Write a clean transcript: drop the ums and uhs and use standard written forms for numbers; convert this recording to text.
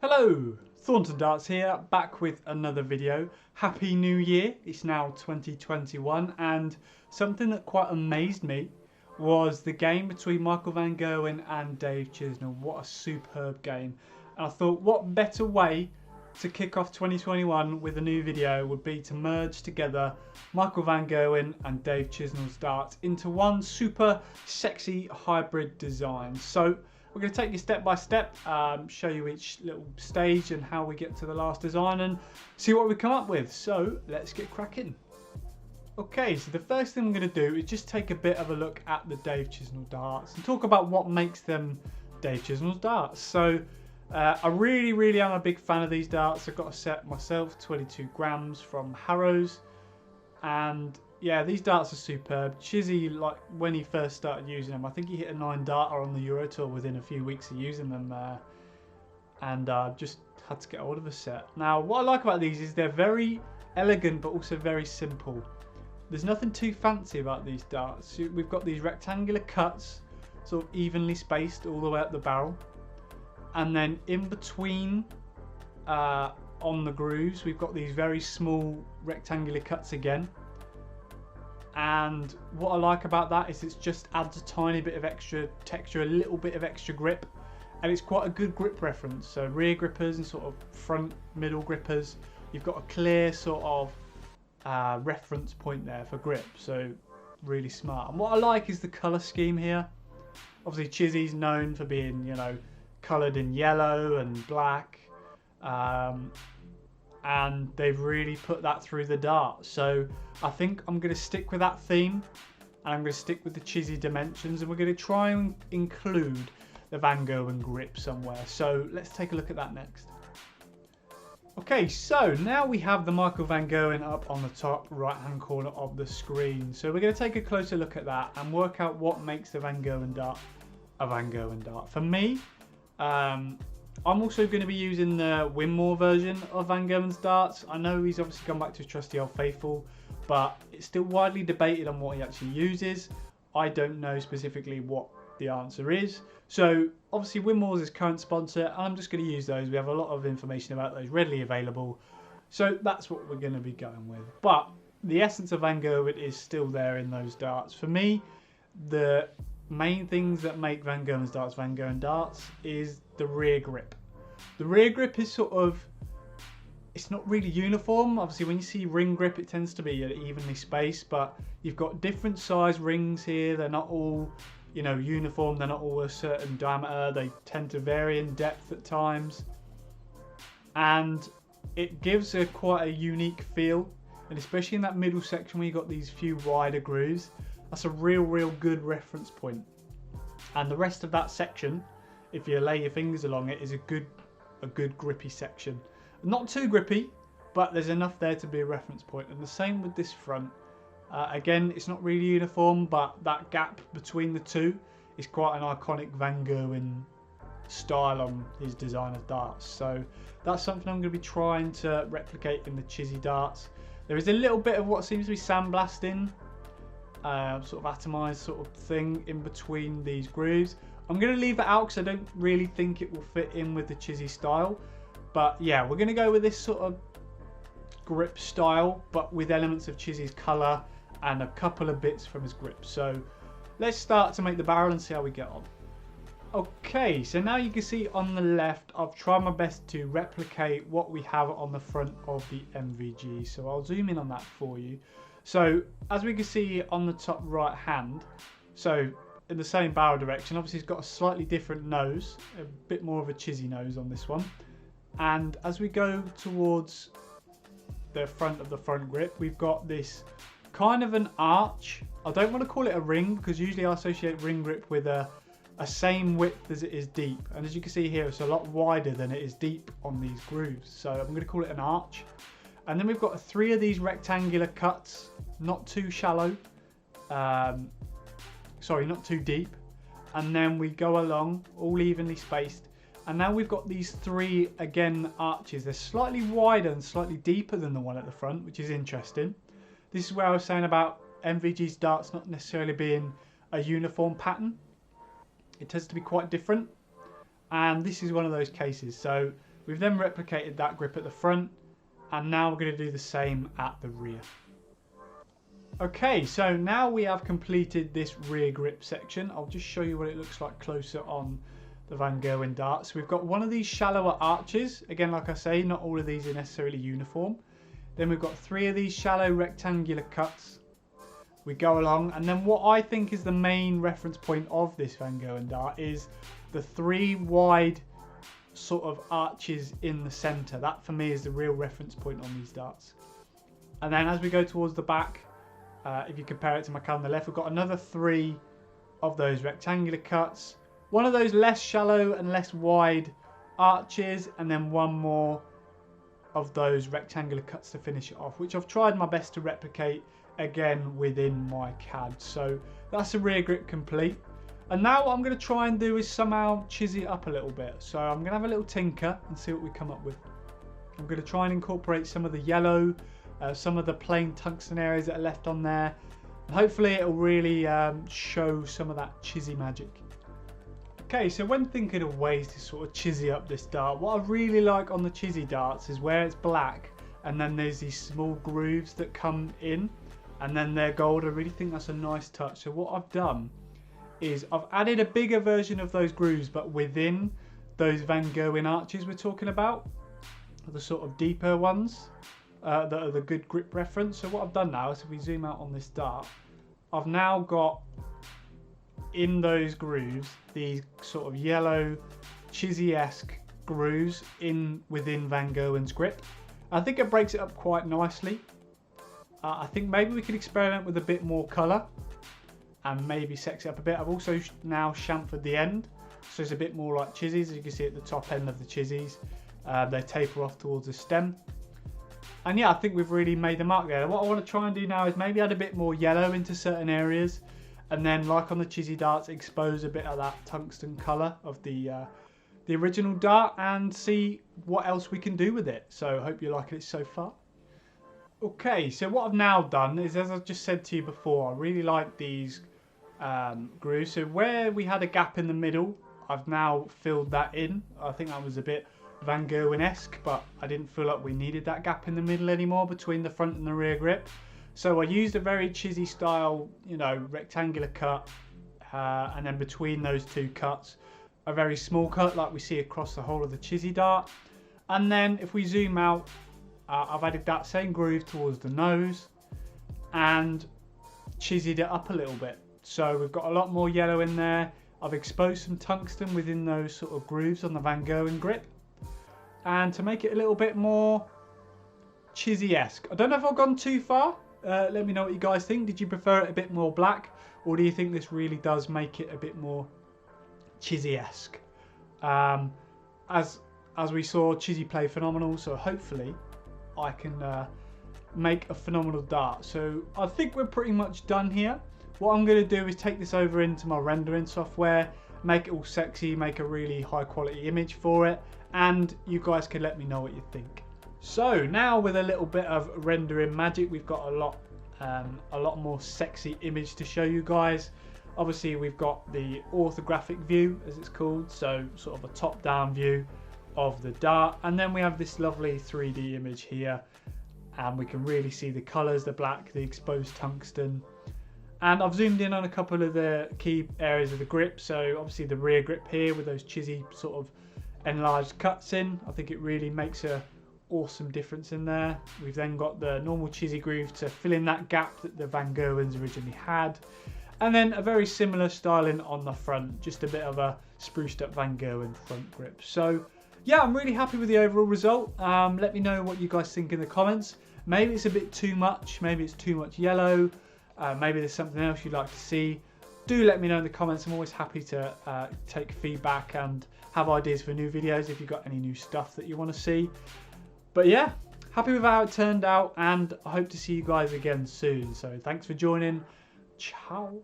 Hello, Thornton Darts here, back with another video. Happy New Year, it's now 2021, and something that quite amazed me was the game between Michael van Gerwen and Dave Chisnall. What a superb game. And I thought what better way to kick off 2021 with a new video would be to merge together Michael van Gerwen and Dave Chisnall's darts into one super sexy hybrid design. So we're going to take you step by step, show you each little stage and how we get to the last design and see what we come up with. So let's get cracking. Okay, so the first thing I'm going to do is just take a bit of a look at the Dave Chisnall darts and talk about what makes them Dave Chisnall's darts. So I really am a big fan of these darts. I've got a set myself, 22 grams from Harrows, and yeah, these darts are superb. Chizzy, like when he first started using them, I think he hit a 9 darter on the Euro Tour within a few weeks of using them, and just had to get hold of a set. Now, what I like about these is they're very elegant, but also very simple. There's nothing too fancy about these darts. We've got these rectangular cuts, sort of evenly spaced all the way up the barrel, and then in between, on the grooves, we've got these very small rectangular cuts again. And what I like about that is it just adds a tiny bit of extra texture, a little bit of extra grip, and it's quite a good grip reference. So rear grippers and sort of front middle grippers, you've got a clear sort of reference point there for grip, so really smart. And what I like is the colour scheme here. Obviously Chizzy's known for being, you know, coloured in yellow and black, and they've really put that through the dart. So I think I'm going to stick with that theme, and I'm going to stick with the Chizzy dimensions, and we're going to try and include the Van Gerwen grip somewhere. So let's take a look at that next. Okay, so now we have the Michael van Gerwen up on the top right hand corner of the screen. So we're going to take a closer look at that and work out what makes the Van Gerwen dart a Van Gerwen dart. For me, I'm also going to be using the Winmore version of Van Gerwen's darts. I know he's obviously gone back to his trusty old faithful, but it's still widely debated on what he actually uses. I don't know specifically what the answer is. So obviously Winmore's his current sponsor, and I'm just going to use those. We have a lot of information about those readily available. So that's what we're going to be going with. But the essence of Van Gerwen is still there in those darts. For me, the main things that make Van Gerwen's darts Van Gerwen darts is the rear grip. The rear grip is sort of, it's not really uniform. Obviously when you see ring grip it tends to be evenly spaced, but you've got different size rings here. They're not all, you know, uniform. They're not all a certain diameter. They tend to vary in depth at times, and it gives a quite a unique feel. And especially in that middle section where you've got these few wider grooves, that's a real good reference point. And the rest of that section, if you lay your fingers along it, is a good grippy section. Not too grippy, but there's enough there to be a reference point. And the same with this front. Again, it's not really uniform, but that gap between the two is quite an iconic Van Gerwen style on his design of darts. So that's something I'm going to be trying to replicate in the Chizzy darts. There is a little bit of what seems to be sandblasting, sort of atomized sort of thing in between these grooves. I'm going to leave that out because I don't really think it will fit in with the Chizzy style. But yeah, we're going to go with this sort of grip style, but with elements of Chizzy's colour and a couple of bits from his grip. So let's start to make the barrel and see how we get on. Okay, so now you can see on the left, I've tried my best to replicate what we have on the front of the MVG. So I'll zoom in on that for you. So as we can see on the top right hand, so in the same barrel direction, obviously it's got a slightly different nose, a bit more of a Chizzy nose on this one. And as we go towards the front of the front grip, we've got this kind of an arch. I don't want to call it a ring because usually I associate ring grip with a same width as it is deep. And as you can see here, it's a lot wider than it is deep on these grooves. So I'm going to call it an arch. And then we've got 3 of these rectangular cuts, not too shallow. Sorry, not too deep. And then we go along, all evenly spaced. And now we've got these 3, again, arches. They're slightly wider and slightly deeper than the one at the front, which is interesting. This is where I was saying about MVG's darts not necessarily being a uniform pattern. It tends to be quite different. And this is one of those cases. So We've then replicated that grip at the front, and now we're going to do the same at the rear. Okay, so now we have completed this rear grip section. I'll just show you what it looks like closer on the Van Gerwen dart. So we've got one of these shallower arches. Again, like I say, not all of these are necessarily uniform. Then we've got 3 of these shallow rectangular cuts. We go along, and then what I think is the main reference point of this Van Gerwen dart is the 3 wide sort of arches in the center. That for me is the real reference point on these darts. And then as we go towards the back, if you compare it to my cut on the left, we've got another 3 of those rectangular cuts, one of those less shallow and less wide arches, and then one more of those rectangular cuts to finish it off, which I've tried my best to replicate again within my CAD. So that's the rear grip complete. And now what I'm going to try and do is somehow chisel it up a little bit. So I'm going to have a little tinker and see what we come up with. I'm going to try and incorporate some of the yellow, some of the plain tungsten areas that are left on there, and hopefully it'll really show some of that chisel magic. Okay, so when thinking of ways to sort of chisel up this dart, what I really like on the chisel darts is where it's black and then there's these small grooves that come in and then they're gold. I really think that's a nice touch. So what I've done is I've added a bigger version of those grooves, but within those Van Gerwen arches we're talking about, the sort of deeper ones that are the good grip reference. So what I've done now is, if we zoom out on this dart, I've now got in those grooves these sort of yellow chisel-esque grooves within Van Gerwen's grip. I think it breaks it up quite nicely. I think maybe we could experiment with a bit more colour and maybe sex it up a bit. I've also now chamfered the end, so it's a bit more like chisels. As you can see at the top end of the chisels, they taper off towards the stem. And yeah, I think we've really made the mark there. What I want to try and do now is maybe add a bit more yellow into certain areas, and then, like on the chisel darts, expose a bit of that tungsten colour of the original dart and see what else we can do with it. So I hope you're liking it so far. Okay, so what I've now done is, as I've just said to you before, I really like these grooves. So where we had a gap in the middle, I've now filled that in. I think that was a bit Van Gerwen-esque, but I didn't feel like we needed that gap in the middle anymore between the front and the rear grip. So I used a very chisel style, rectangular cut, and then between those 2 cuts, a very small cut like we see across the whole of the chisel dart. And then if we zoom out, I've added that same groove towards the nose and chiseled it up a little bit. So we've got a lot more yellow in there. I've exposed some tungsten within those sort of grooves on the Van Gerwen grip. And to make it a little bit more chisel-esque. I don't know if I've gone too far. Let me know what you guys think. Did you prefer it a bit more black, or do you think this really does make it a bit more chisel-esque? As we saw, chisel play phenomenal, so hopefully I can make a phenomenal dart. So I think we're pretty much done here. What I'm going to do is take this over into my rendering software, make it all sexy, make a really high quality image for it, and you guys can let me know what you think. So now with a little bit of rendering magic, we've got a lot more sexy image to show you guys. Obviously we've got the orthographic view, as it's called, so sort of a top-down view of the dart, and then we have this lovely 3D image here, and we can really see the colours, the black, the exposed tungsten. And I've zoomed in on a couple of the key areas of the grip. So obviously the rear grip here with those chisel sort of enlarged cuts in, I think it really makes a awesome difference in there. We've then got the normal chisel groove to fill in that gap that the Van Gerwens originally had, and then a very similar styling on the front, just a bit of a spruced up Van Gerwen front grip. So yeah, I'm really happy with the overall result. Let me know what you guys think in the comments. Maybe it's a bit too much, maybe it's too much yellow, maybe there's something else you'd like to see. Do let me know in the comments. I'm always happy to take feedback and have ideas for new videos if you've got any new stuff that you want to see. But yeah, happy with how it turned out, and I hope to see you guys again soon. So thanks for joining. Ciao.